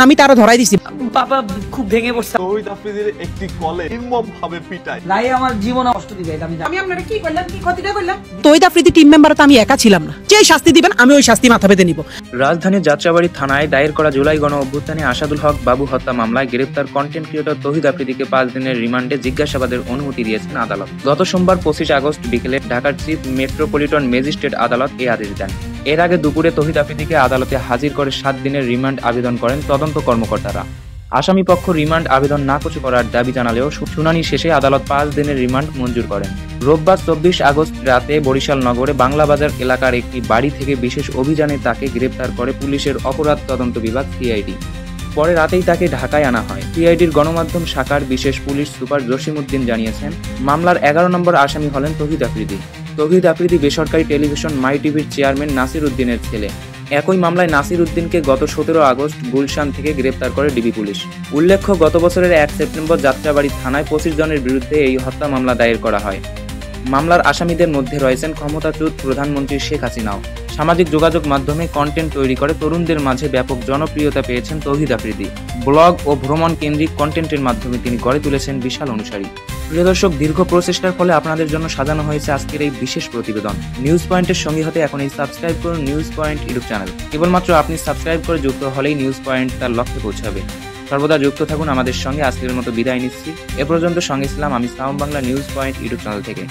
আমি তারও ধরাই দিছি। বাবা খুব ভেঙে পড়ছে। তৌহিদ আফ্রিদির একটি কলে নির্মমভাবে পিটায়। লাই আমার জীবনে কষ্ট দিবে এটা আমি আপনারা কি করলাম, কি ক্ষতিটা করলাম? তৌহিদ আফ্রিদি টিম মেম্বার তো আমি একা ছিলাম না। যে শাস্তি দিবেন আমি ওই শাস্তি মাথা পেতে নিব। রাজধানীর যাত্রাবাড়ি থানায় দায়ের করা জুলাই গণ অভ্যুত্থানে আসাদুল হক বাবু হত্যা মামলায় গ্রেপ্তার কন্টেন্ট ক্রিয়েটর তৌহিদ আফ্রিদিকে 5 দিনের রিমান্ডে জিজ্ঞাসাবাদের অনুমতি দিয়েছেন আদালত। গত সোমবার 25 আগস্ট বিকেলে ঢাকার চিফ মেট্রোপলিটন ম্যাজিস্ট্রেট আদালত এই আদেশ দেন। এর আগে দুপুরে তৌহিদ আফ্রিদিকে আদালতে হাজির করে 7 দিনের রিমান্ড আবেদন করেন তদন্ত কর্মকর্তারা। আসামি পক্ষ রিমান্ড আবেদন নাকচ করার দাবি জানালেও শুনানি শেষে আদালত 5 দিনের রিমান্ড মঞ্জুর করেন। রোববার 24 আগস্ট রাতে বরিশাল নগরে বাংলাবাজার এলাকার একটি বাড়ি থেকে বিশেষ অভিযানে তাকে গ্রেপ্তার করে পুলিশের অপরাধ তদন্ত বিভাগ সিআইডি। পরে রাতেই তাকে ঢাকায় আনা হয়। সিআইডির গণমাধ্যম শাখার বিশেষ পুলিশ সুপার জসিমউদ্দিন জানিয়েছেন, মামলার 11 নম্বর আসামি হলেন তৌহিদ আফ্রিদি। তৌহিদ আফ্রিদি বেসরকারি টেলিভিশন মাই টিভির চেয়ারম্যান নাসির উদ্দিনের ছেলে। একই মামলায় নাসির উদ্দিনকে গত 17 আগস্ট গুলশান থেকে গ্রেপ্তার করে ডিবি পুলিশ। উল্লেখ্য, গত বছরের 1 সেপ্টেম্বর যাত্রাবাড়ি থানায় 25 জনের বিরুদ্ধে এই হত্যা মামলা দায়ের করা হয়। মামলার আসামিদের মধ্যে রয়েছেন ক্ষমতাচ্যুত প্রধানমন্ত্রী শেখ হাসিনাও। সামাজিক যোগাযোগ মাধ্যমে কন্টেন্ট তৈরি করে তরুণদের মাঝে ব্যাপক জনপ্রিয়তা পেয়েছেন তৌহিদ আফ্রিদি। ব্লগ ও ভ্রমণ কেন্দ্রিক কন্টেন্টের মাধ্যমে তিনি গড়ে তুলেছেন বিশাল অনুসারী। প্রিয় দর্শক, দীর্ঘ প্রচেষ্টার ফলে আপনাদের জন্য সাজানো হয়েছে আজকের এই বিশেষ প্রতিবেদন। নিউজ পয়েন্টের সঙ্গে হতে এখন এই সাবস্ক্রাইব করুন নিউজ পয়েন্ট ইউটিউব চ্যানেল। কেবলমাত্র আপনি সাবস্ক্রাইব করে যুক্ত হলেই নিউজ পয়েন্ট তার লক্ষ্যে পৌঁছাবে। সর্বদা যুক্ত থাকুন আমাদের সঙ্গে। আজকের মতো বিদায় নিচ্ছি। এ পর্যন্ত সঙ্গে ছিলাম আমি sound Bangla news point YouTube channel থেকে।